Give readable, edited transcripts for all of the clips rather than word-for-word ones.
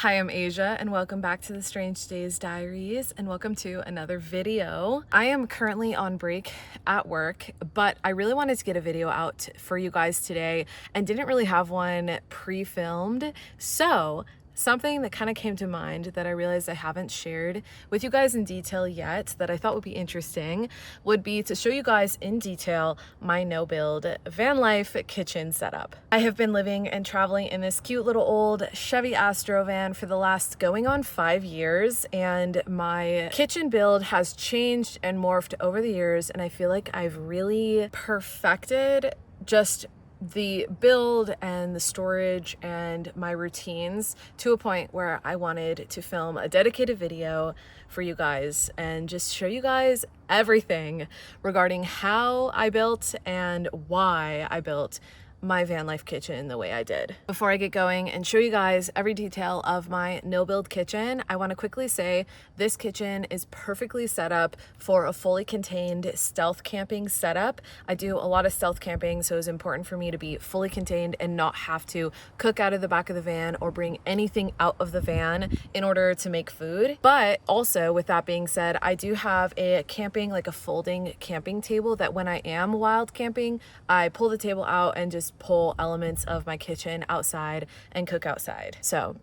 Hi, I'm Asia and welcome back to the Strange Days Diaries and welcome to another video. I am currently on break at work, but I really wanted to get a video out for you guys today and didn't really have one pre-filmed. So something that kind of came to mind that I realized I haven't shared with you guys in detail yet that I thought would be interesting would be to show you guys in detail my no-build van life kitchen setup. I have been living and traveling in this cute little old Chevy Astro van for the last going on 5 years, and my kitchen build has changed and morphed over the years, and I feel like I've really perfected just the build and the storage and my routines to a point where I wanted to film a dedicated video for you guys and just show you guys everything regarding how I built and why I built my van life kitchen the way I did. Before I get going and show you guys every detail of my no-build kitchen, I want to quickly say this kitchen is perfectly set up for a fully contained stealth camping setup. I do a lot of stealth camping, so it's important for me to be fully contained and not have to cook out of the back of the van or bring anything out of the van in order to make food. But also, with that being said, I do have a camping, like a folding camping table that when I am wild camping, I pull the table out and just pull elements of my kitchen outside and cook outside. So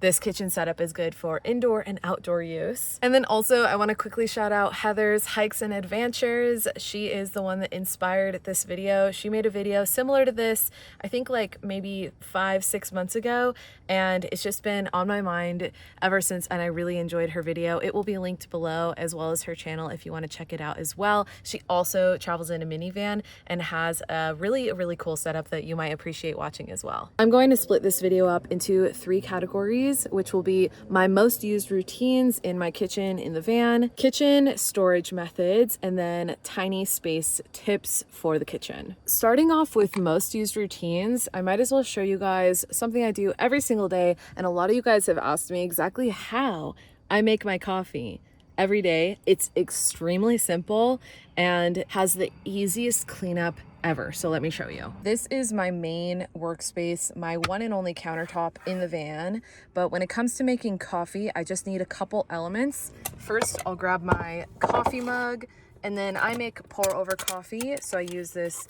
this kitchen setup is good for indoor and outdoor use. And then also I want to quickly shout out Heather's Hikes and Adventures. She is the one that inspired this video. She made a video similar to this, I think like maybe 5-6 months ago, and it's just been on my mind ever since, and I really enjoyed her video. It will be linked below, as well as her channel if you want to check it out as well. She also travels in a minivan and has a really cool setup that you might appreciate watching as well. I'm going to split this video up into 3 categories, which will be my most used routines in my kitchen in the van, kitchen storage methods, and then tiny space tips for the kitchen. Starting off with most used routines, I might as well show you guys something I do every single day, and a lot of you guys have asked me exactly how I make my coffee every day. It's extremely simple and has the easiest cleanup ever. So let me show you. This is my main workspace, my one and only countertop in the van. But when it comes to making coffee, I just need a couple elements. First, I'll grab my coffee mug, and then I make pour over coffee. So I use this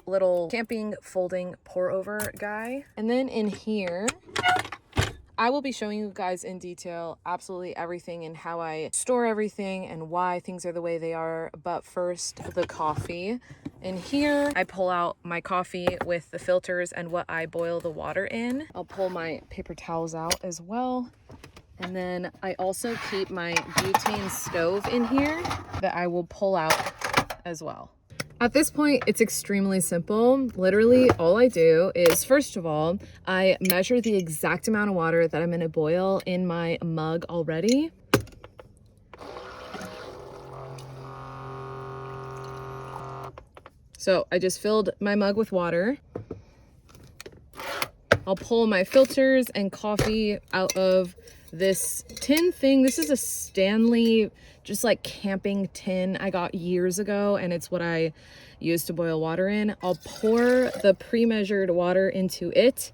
little camping folding pour over guy. And then in here, I will be showing you guys in detail absolutely everything and how I store everything and why things are the way they are. But first, the coffee. In here, I pull out my coffee with the filters and what I boil the water in. I'll pull my paper towels out as well. And then I also keep my butane stove in here that I will pull out as well. At this point, it's extremely simple. Literally, all I do is, first of all, I measure the exact amount of water that I'm gonna boil in my mug already. So I just filled my mug with water. I'll pull my filters and coffee out of this tin thing. This is a Stanley, just like camping tin I got years ago, and it's what I use to boil water in. I'll pour the pre-measured water into it,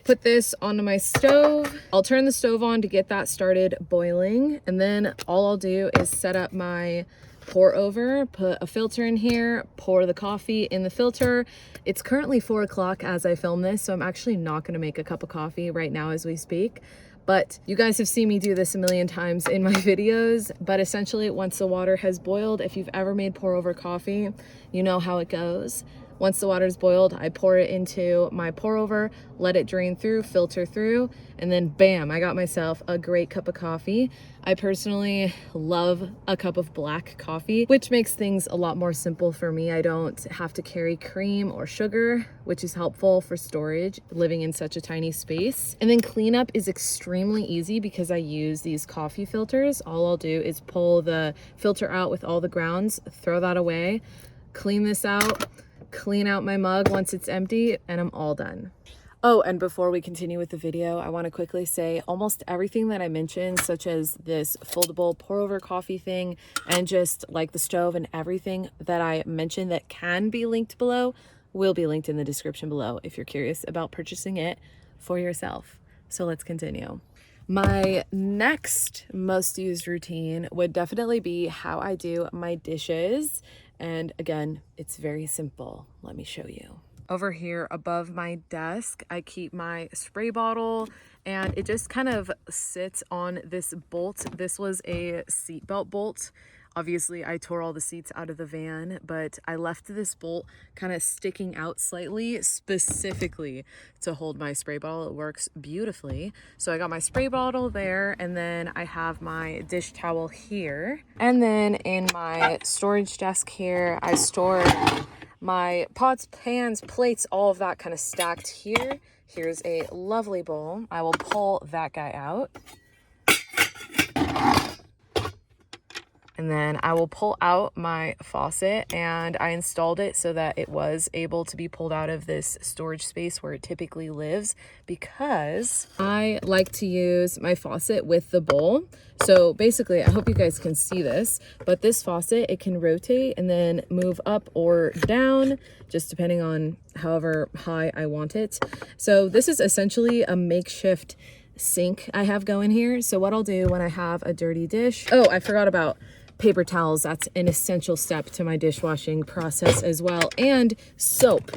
put this onto my stove. I'll turn the stove on to get that started boiling, and then all I'll do is set up my pour over, put a filter in here, pour the coffee in the filter. It's currently 4 o'clock as I film this, so I'm actually not gonna make a cup of coffee right now as we speak. But you guys have seen me do this a million times in my videos. But essentially, once the water has boiled, if you've ever made pour over coffee, you know how it goes. Once the water is boiled, I pour it into my pour over, let it drain through, filter through, and then bam, I got myself a great cup of coffee. I personally love a cup of black coffee, which makes things a lot more simple for me. I don't have to carry cream or sugar, which is helpful for storage, living in such a tiny space. And then cleanup is extremely easy because I use these coffee filters. All I'll do is pull the filter out with all the grounds, throw that away, clean this out, clean out my mug once it's empty, and I'm all done. Oh, and before we continue with the video, I want to quickly say almost everything that I mentioned, such as this foldable pour over coffee thing and just like the stove and everything that I mentioned that can be linked below, will be linked in the description below if you're curious about purchasing it for yourself. So let's continue. My next most used routine would definitely be how I do my dishes. And again, it's very simple. Let me show you. Over here above my desk, I keep my spray bottle, and it just kind of sits on this bolt. This was a seatbelt bolt. Obviously, I tore all the seats out of the van, but I left this bolt kind of sticking out slightly, specifically to hold my spray bottle. It works beautifully. So I got my spray bottle there, and then I have my dish towel here. And then in my storage desk here, I store my pots, pans, plates, all of that kind of stacked here. Here's a lovely bowl. I will pull that guy out. And then I will pull out my faucet, and I installed it so that it was able to be pulled out of this storage space where it typically lives, because I like to use my faucet with the bowl. So basically, I hope you guys can see this, but this faucet, it can rotate and then move up or down, just depending on however high I want it. So this is essentially a makeshift sink I have going here. So what I'll do when I have a dirty dish, oh, I forgot about paper towels. That's an essential step to my dishwashing process as well. And soap,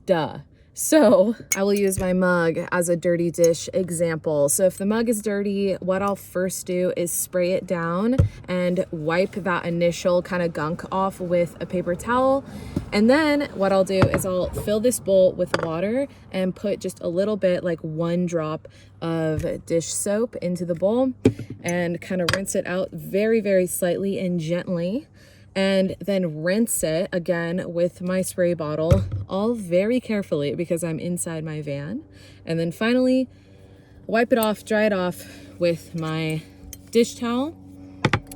duh. So I will use my mug as a dirty dish example. So if the mug is dirty, what I'll first do is spray it down and wipe that initial kind of gunk off with a paper towel. And then what I'll do is I'll fill this bowl with water and put just a little bit, like 1 drop of dish soap into the bowl, and kind of rinse it out very, very slightly and gently. And then rinse it again with my spray bottle, all very carefully because I'm inside my van. And then finally, wipe it off, dry it off with my dish towel,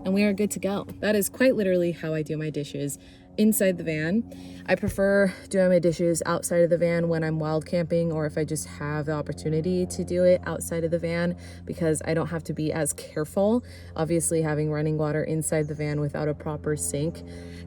and we are good to go. That is quite literally how I do my dishes inside the van. I prefer doing my dishes outside of the van when I'm wild camping, or if I just have the opportunity to do it outside of the van, because I don't have to be as careful. Obviously, having running water inside the van without a proper sink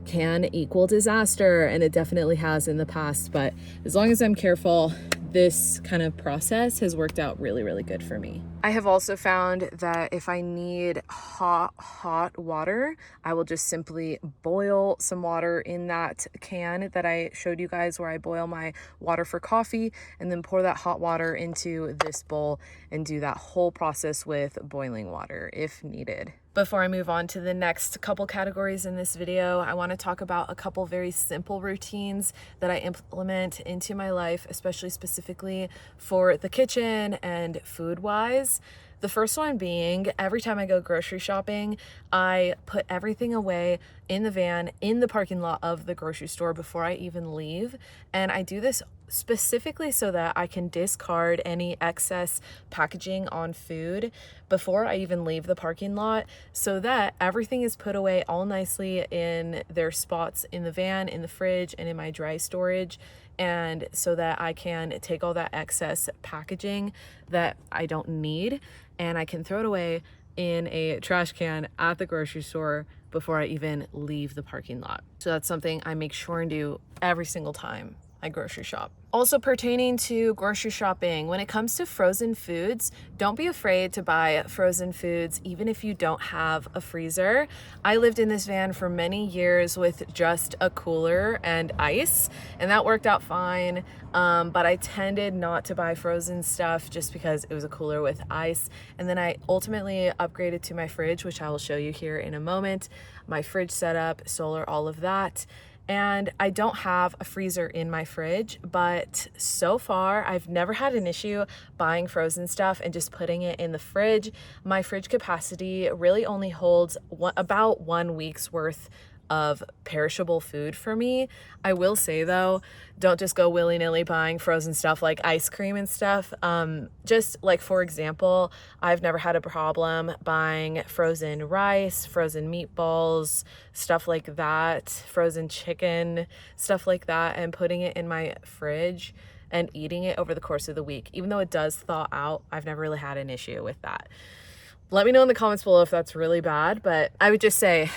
can equal disaster, and it definitely has in the past. But as long as I'm careful, this kind of process has worked out really, really good for me. I have also found that if I need hot water, I will just simply boil some water in that can that I showed you guys, where I boil my water for coffee, and then pour that hot water into this bowl and do that whole process with boiling water if needed. Before I move on to the next couple categories in this video, I want to talk about a couple very simple routines that I implement into my life, especially specifically for the kitchen and food-wise. The first one being, every time I go grocery shopping, I put everything away in the van, in the parking lot of the grocery store before I even leave. And I do this specifically so that I can discard any excess packaging on food before I even leave the parking lot, so that everything is put away all nicely in their spots in the van, in the fridge, and in my dry storage. And so that I can take all that excess packaging that I don't need, and I can throw it away in a trash can at the grocery store before I even leave the parking lot. So that's something I make sure and do every single time I grocery shop. Also pertaining to grocery shopping, when it comes to frozen foods, don't be afraid to buy frozen foods even if you don't have a freezer. I lived in this van for many years with just a cooler and ice, and that worked out fine. But I tended not to buy frozen stuff just because it was a cooler with ice. And then I ultimately upgraded to my fridge, which I will show you here in a moment. My fridge setup, solar, all of that. And I don't have a freezer in my fridge, but so far I've never had an issue buying frozen stuff and just putting it in the fridge. My fridge capacity really only holds about 1 week's worth of perishable food for me. I will say though, don't just go willy-nilly buying frozen stuff like ice cream and stuff. Just like, for example, I've never had a problem buying frozen rice, frozen meatballs, stuff like that, frozen chicken, stuff like that, and putting it in my fridge and eating it over the course of the week. Even though it does thaw out, I've never really had an issue with that. Let me know in the comments below if that's really bad, but I would just say,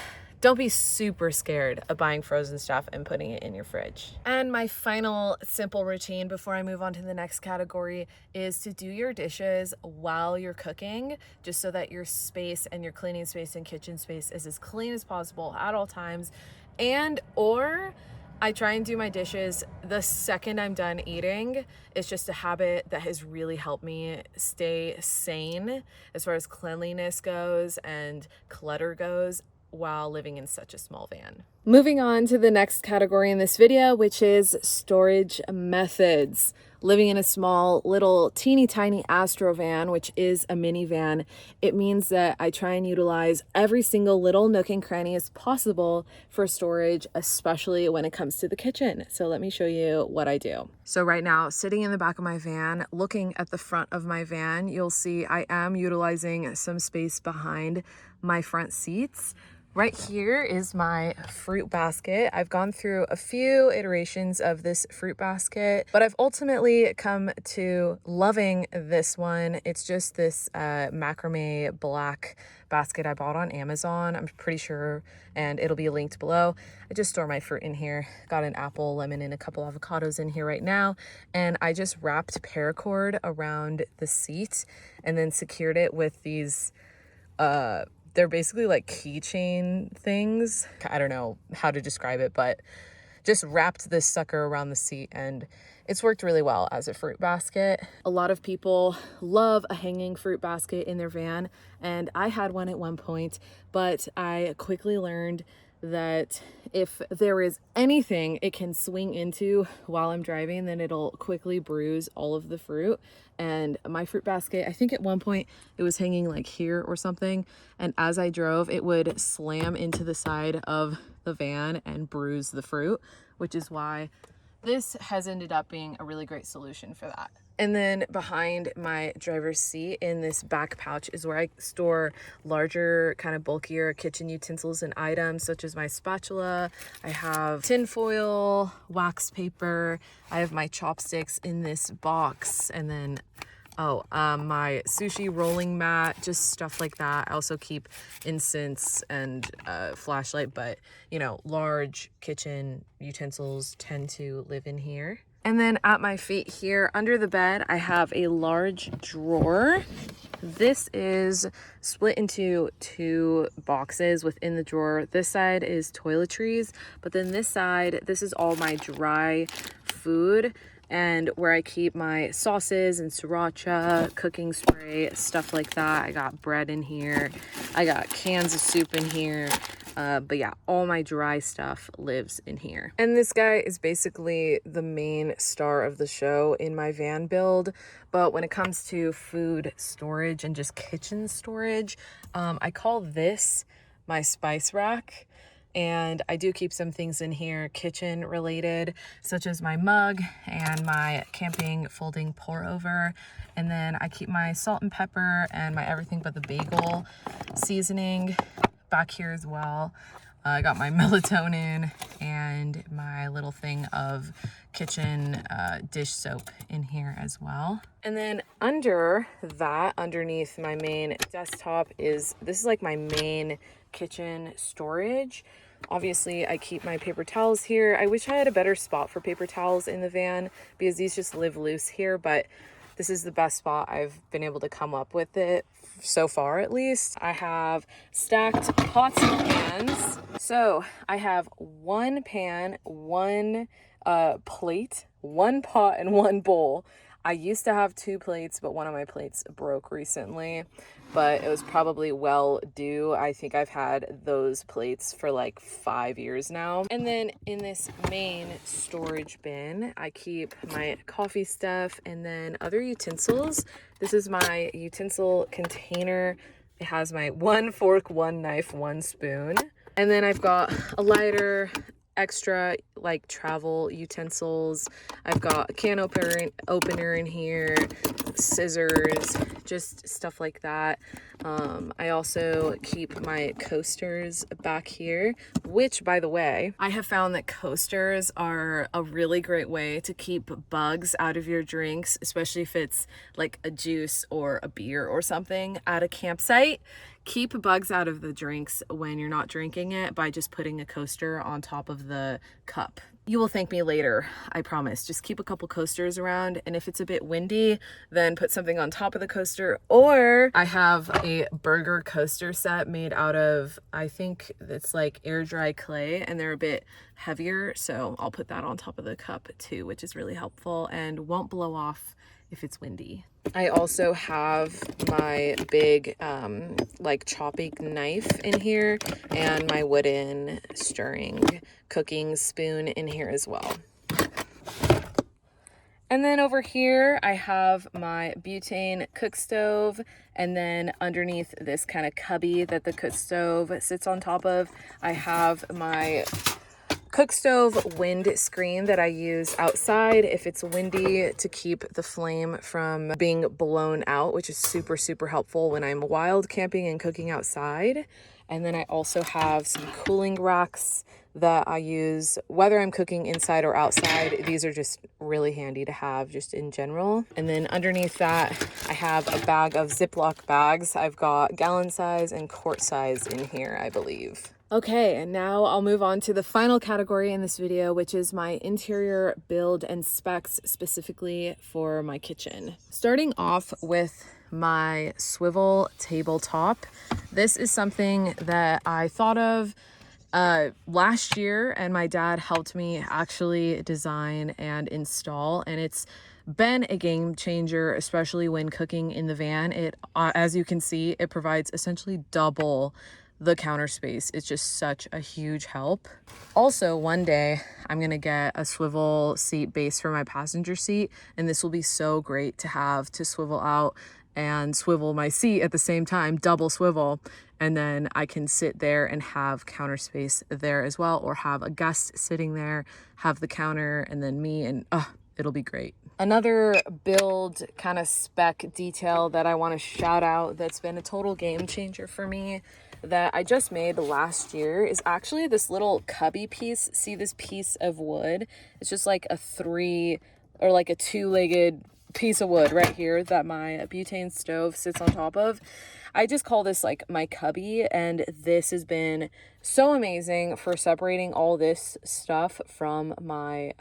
don't be super scared of buying frozen stuff and putting it in your fridge. And my final simple routine before I move on to the next category is to do your dishes while you're cooking, just so that your space and your cleaning space and kitchen space is as clean as possible at all times. And or I try and do my dishes the second I'm done eating. It's just a habit that has really helped me stay sane as far as cleanliness goes and clutter goes while living in such a small van. Moving on to the next category in this video, which is storage methods. Living in a small, little, teeny tiny Astro van, which is a minivan, it means that I try and utilize every single little nook and cranny as possible for storage, especially when it comes to the kitchen. So let me show you what I do. So right now, sitting in the back of my van, looking at the front of my van, you'll see I am utilizing some space behind my front seats. Right here is my fruit basket. I've gone through a few iterations of this fruit basket, but I've ultimately come to loving this one. It's just this macrame black basket I bought on Amazon, I'm pretty sure, and it'll be linked below. I just store my fruit in here. Got an apple, lemon, and a couple avocados in here right now. And I just wrapped paracord around the seat and then secured it with these, they're basically like keychain things. I don't know how to describe it, but just wrapped this sucker around the seat, and it's worked really well as a fruit basket. A lot of people love a hanging fruit basket in their van, and I had one at one point, but I quickly learned that if there is anything it can swing into while I'm driving, then it'll quickly bruise all of the fruit. And my fruit basket, I think at one point it was hanging like here or something, and as I drove it would slam into the side of the van and bruise the fruit, which is why this has ended up being a really great solution for that. And then behind my driver's seat in this back pouch is where I store larger, kind of bulkier kitchen utensils and items, such as my spatula. I have tin foil, wax paper. I have my chopsticks in this box, and then my sushi rolling mat, just stuff like that. I also keep incense and flashlight, but you know, large kitchen utensils tend to live in here. And then at my feet here under the bed, I have a large drawer. This is split into two boxes within the drawer. This side is toiletries, but then this side, this is all my dry food and where I keep my sauces and sriracha, cooking spray, stuff like that. I got bread in here. I got cans of soup in here. But yeah, all my dry stuff lives in here. And this guy is basically the main star of the show in my van build. But when it comes to food storage and just kitchen storage, I call this my spice rack. And I do keep some things in here kitchen related, such as my mug and my camping folding pour over. And then I keep my salt and pepper and my everything but the bagel seasoning back here as well. I got my melatonin and my little thing of kitchen dish soap in here as well. And then under that, underneath my main desktop this is like my main kitchen storage. Obviously, I keep my paper towels here. I wish I had a better spot for paper towels in the van because these just live loose here, but this is the best spot I've been able to come up with it so far, at least. I have stacked pots and pans. So I have one pan, one plate, one pot, and one bowl. I used to have two plates, but one of my plates broke recently, but it was probably well due. I think I've had those plates for like 5 years now. And then in this main storage bin, I keep my coffee stuff and then other utensils. This is my utensil container. It has my 1 fork, 1 knife, 1 spoon. And then I've got a lighter, extra like travel utensils. I've got a can opener in here, scissors, just stuff like that. I also keep my coasters back here, which, by the way, I have found that coasters are a really great way to keep bugs out of your drinks, especially if it's like a juice or a beer or something at a campsite. Keep bugs out of the drinks when you're not drinking it by just putting a coaster on top of the cup. You will thank me later, I promise. Just keep a couple coasters around, and if it's a bit windy, then put something on top of the coaster. Or I have a burger coaster set made out of, I think it's like air dry clay, and they're a bit heavier, so I'll put that on top of the cup too, which is really helpful and won't blow off if it's windy. I also have my big like chopping knife in here and my wooden stirring cooking spoon in here as well. And then over here I have my butane cook stove, and then underneath this kind of cubby that the cook stove sits on top of, I have my cook stove wind screen that I use outside if it's windy to keep the flame from being blown out, which is super, super helpful when I'm wild camping and cooking outside. And then I also have some cooling racks that I use whether I'm cooking inside or outside. These are just really handy to have just in general. And then underneath that, I have a bag of Ziploc bags. I've got gallon size and quart size in here, I believe. Okay, and now I'll move on to the final category in this video, which is my interior build and specs specifically for my kitchen. Starting off with my swivel tabletop. This is something that I thought of last year, and my dad helped me actually design and install, and it's been a game changer, especially when cooking in the van. It, as you can see, it provides essentially double the counter space. It's just such a huge help. Also, one day I'm gonna get a swivel seat base for my passenger seat, and this will be so great to have to swivel out and swivel my seat at the same time, double swivel, and then I can sit there and have counter space there as well, or have a guest sitting there, have the counter, and then me, and it'll be great. Another build kind of spec detail that I want to shout out that's been a total game changer for me that I just made last year is actually this little cubby piece. See this piece of wood? It's just like a two-legged piece of wood right here that my butane stove sits on top of. I just call this like my cubby, and this has been so amazing for separating all this stuff from my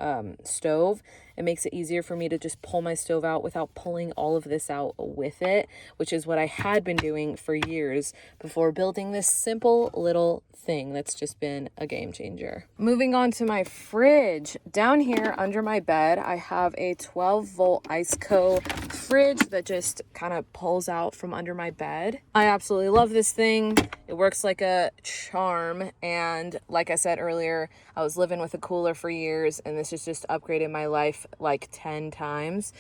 stove. It makes it easier for me to just pull my stove out without pulling all of this out with it, which is what I had been doing for years before building this simple little thing that's just been a game changer. Moving on to my fridge. Down here under my bed, I have a 12-volt Iceco fridge that just kind of pulls out from under my bed. I absolutely love this thing. It works like a charm, and like I said earlier, I was living with a cooler for years, and this has just upgraded my life like 10 times.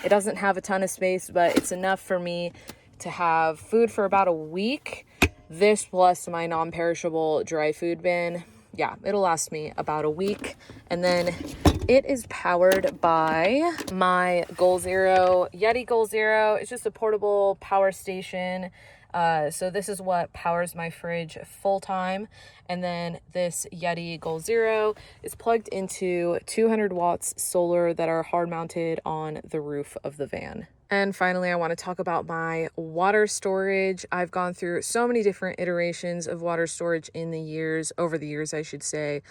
It doesn't have a ton of space, but it's enough for me to have food for about a week. This plus my non-perishable dry food bin, yeah, it'll last me about a week. And then it is powered by my Goal Zero, Yeti Goal Zero. It's just a portable power station. So this is what powers my fridge full time. And then this Yeti Goal Zero is plugged into 200 watts solar that are hard mounted on the roof of the van. And finally, I want to talk about my water storage. I've gone through so many different iterations of water storage over the years, I should say,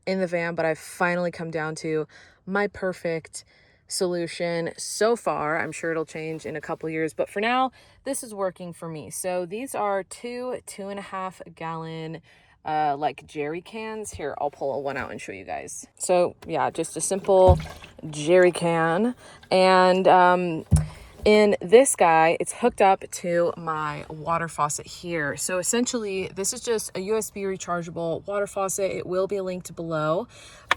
in the van, but I've finally come down to my perfect solution so far. I'm sure it'll change in a couple years, but for now, this is working for me. So these are 2.5 gallon like jerry cans. Here, I'll pull one out and show you guys. So yeah, just a simple jerry can. And in this guy, it's hooked up to my water faucet here. So essentially, this is just a USB rechargeable water faucet. It will be linked below,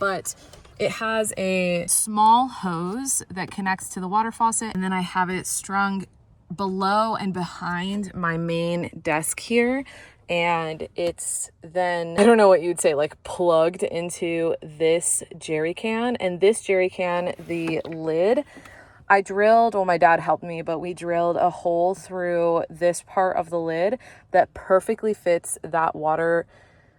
but it has a small hose that connects to the water faucet, and then I have it strung below and behind my main desk here. And it's then, I don't know what you'd say, like plugged into this jerry can. And this jerry can, the lid I drilled, well, my dad helped me, but we drilled a hole through this part of the lid that perfectly fits that water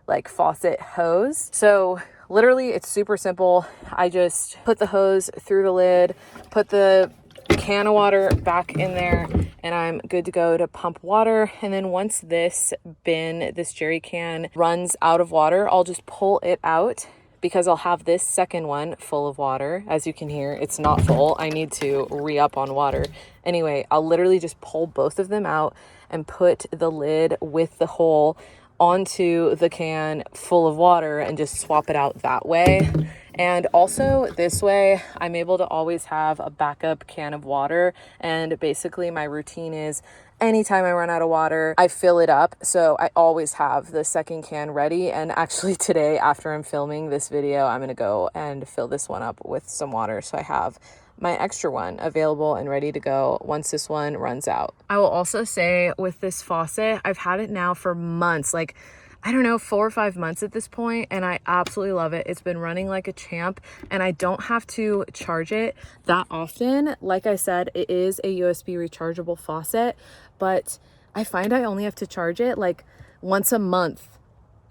like faucet hose. So literally it's super simple. I just put the hose through the lid, put the can of water back in there, and I'm good to go to pump water. And then once this jerry can runs out of water, I'll just pull it out because I'll have this second one full of water. As you can hear, it's not full. I need to re-up on water. Anyway, I'll literally just pull both of them out and put the lid with the hole onto the can full of water and just swap it out that way. And also this way, I'm able to always have a backup can of water. And basically my routine is anytime I run out of water, I fill it up. So I always have the second can ready. And actually today, after I'm filming this video, I'm gonna go and fill this one up with some water. So I have my extra one available and ready to go once this one runs out. I will also say with this faucet, I've had it now for months, like, I don't know, 4 or 5 months at this point, and I absolutely love it. It's been running like a champ, and I don't have to charge it that often. Like I said, it is a USB rechargeable faucet, but I find I only have to charge it like once a month.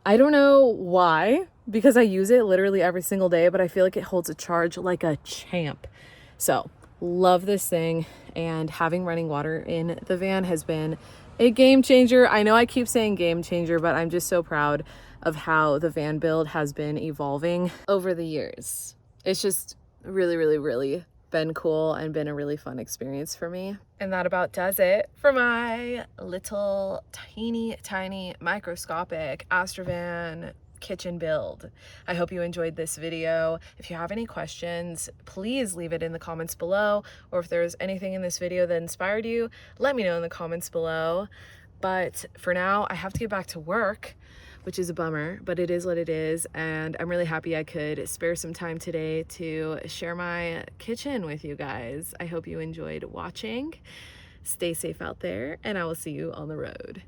I don't know why, because I use it literally every single day, but I feel like it holds a charge like a champ. So love this thing, and having running water in the van has been a game changer. I know I keep saying game changer, but I'm just so proud of how the van build has been evolving over the years. It's just really, really, really been cool and been a really fun experience for me. And that about does it for my little tiny microscopic Astrovan kitchen build. I hope you enjoyed this video. If you have any questions, please leave it in the comments below, or if there's anything in this video that inspired you, let me know in the comments below. But for now, I have to get back to work, which is a bummer, but it is what it is. And I'm really happy I could spare some time today to share my kitchen with you guys. I hope you enjoyed watching. Stay safe out there, and I will see you on the road.